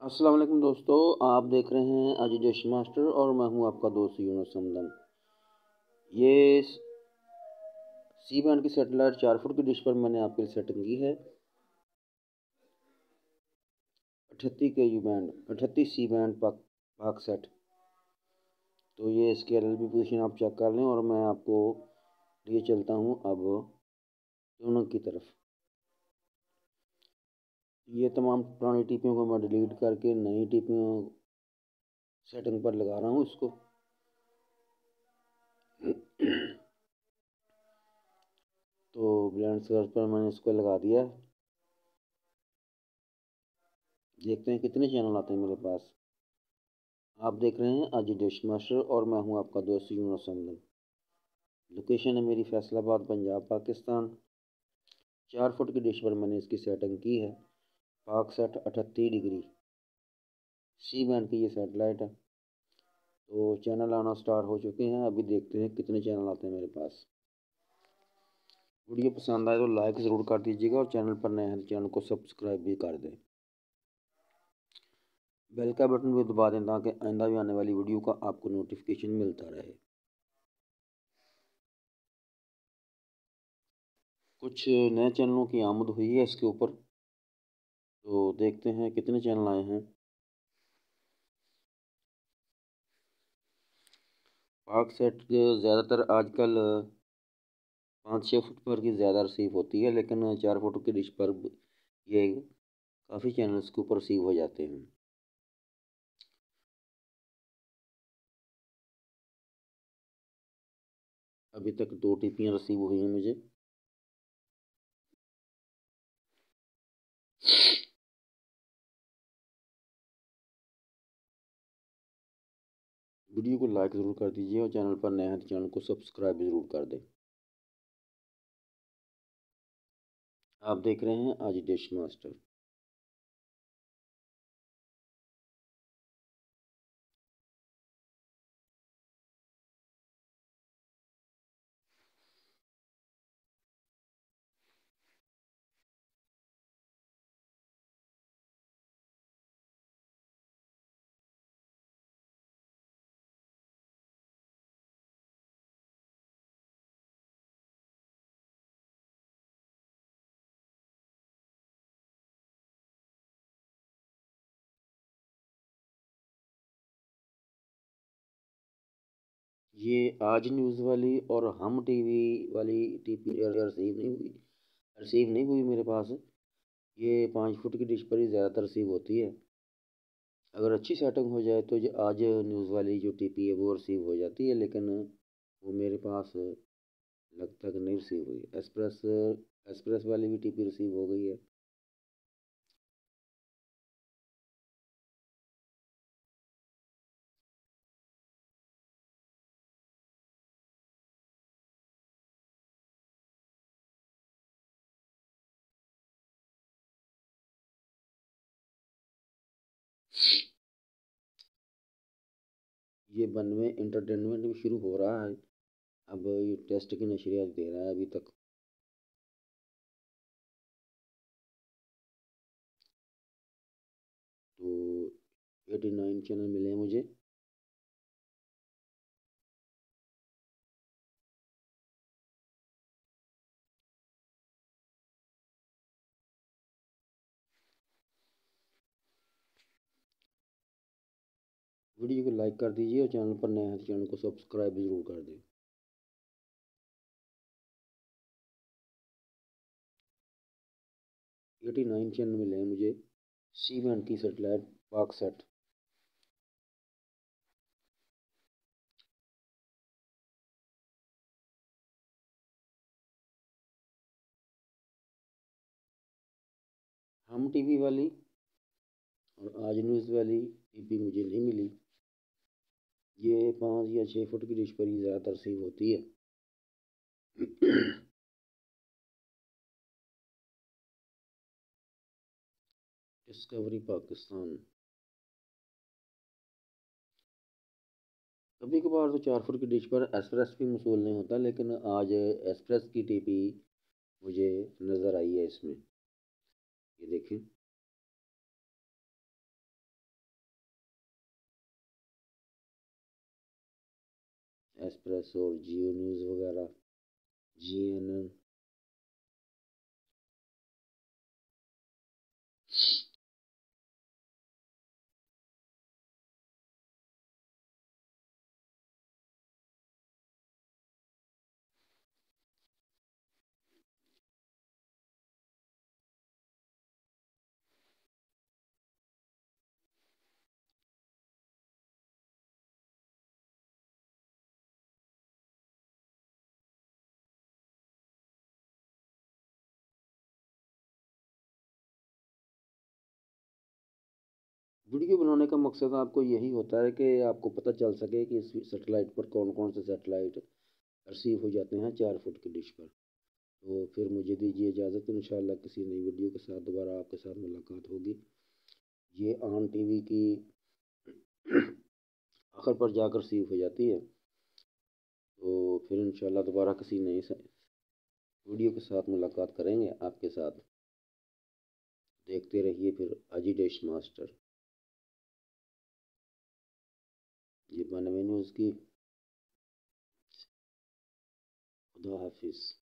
अस्सलाम वालेकुम दोस्तों, आप देख रहे हैं एजुकेशन मास्टर और मैं हूं आपका दोस्त यूनुस हमदम। ये सी बैंड की सेटेलाइट 4 फुट की डिश पर मैंने आपके लिए सेटिंग की है। 38 के यू बैंड 38 सी बैंड पाक सेट। तो ये इसके LLB पोजीशन आप चेक कर लें और मैं आपको लिए चलता हूं अब ट्यूनर की तरफ। ये तमाम पुरानी टीपियों को मैं डिलीट करके नई टीपियों सेटिंग पर लगा रहा हूँ इसको। तो ब्लेंड सर्च पर मैंने इसको लगा दिया है। देखते हैं कितने चैनल आते हैं मेरे पास। आप देख रहे हैं एजुकेशन मास्टर और मैं हूं आपका दोस्त यूनुस हमदम। लोकेशन है मेरी फैसलाबाद, पंजाब, पाकिस्तान। 4 फुट की डिश पर मैंने इसकी सेटिंग की है। पाक सेट 38 डिग्री सी बैंड की ये सेटेलाइट है। तो चैनल आना स्टार्ट हो चुके हैं। अभी देखते हैं कितने चैनल आते हैं मेरे पास। वीडियो पसंद आए तो लाइक ज़रूर कर दीजिएगा और चैनल पर नए हैं तो चैनल को सब्सक्राइब भी कर दें। बेल का बटन भी दबा दें ताकि आइंदा भी आने वाली वीडियो का आपको नोटिफिकेशन मिलता रहे। कुछ नए चैनलों की आमद हुई है इसके ऊपर, तो देखते हैं कितने चैनल आए हैं। पाक सेट ज़्यादातर आजकल 5-6 फुट पर की ज़्यादा रिसीव होती है, लेकिन 4 फुट की डिश पर ये काफ़ी चैनल्स के ऊपर रिसीव हो जाते हैं। अभी तक 2 टीपियाँ रिसीव हुई हैं मुझे। वीडियो को लाइक ज़रूर कर दीजिए और चैनल पर नए हैं तो चैनल को सब्सक्राइब ज़रूर कर दें। आप देख रहे हैं आज डिश मास्टर। ये आज न्यूज़ वाली और हम टीवी वाली टीपी रिसीव नहीं हुई मेरे पास। ये 5 फुट की डिश पर ही ज़्यादातर रिसीव होती है। अगर अच्छी सेटिंग हो जाए तो ये आज न्यूज़ वाली जो टीपी है वो रिसीव हो जाती है, लेकिन वो मेरे पास लगता कि नहीं रिसीव हुई। एक्सप्रेस वाली भी टीपी रिसीव हो गई है। ये 92 इंटरटेनमेंट भी शुरू हो रहा है। अब ये टेस्ट की नशरियात दे रहा है अभी तक। तो 89 चैनल मिले हैं मुझे। वीडियो को लाइक कर दीजिए और चैनल पर नए हैं तो चैनल को सब्सक्राइब जरूर कर दें। 89 चैनल मिले हैं मुझे सी बैंड की सेटेलाइट पाक सेट। हम टीवी वाली और आज न्यूज़ वाली टीपी मुझे नहीं मिली। ये 5 या 6 फुट की डिश पर ही ज़्यादातर सेव होती है। डिस्कवरी पाकिस्तान। कभी कभार तो 4 फुट की डिश पर एक्सप्रेस भी मसूल नहीं होता, लेकिन आज एक्सप्रेस की टीपी मुझे नज़र आई है इसमें। ये देखें। एस्प्रेसो और जियो न्यूज़ वगैरह, GNN। वीडियो बनाने का मकसद आपको यही होता है कि आपको पता चल सके कि इस सेटेलाइट पर कौन कौन से सेटेलाइट रिसीव हो जाते हैं 4 फुट की डिश पर। तो फिर मुझे दीजिए इजाज़त, इंशाल्लाह किसी नई वीडियो के साथ दोबारा आपके साथ मुलाकात होगी। ये ऑन टीवी की आखिर पर जाकर रिसीव हो जाती है। तो फिर इंशाल्लाह दोबारा किसी नई वीडियो के साथ मुलाकात करेंगे आपके साथ। देखते रहिए फिर अजी डिश मास्टर। ये 92 न्यूज़ की। खुदा हाफिज़।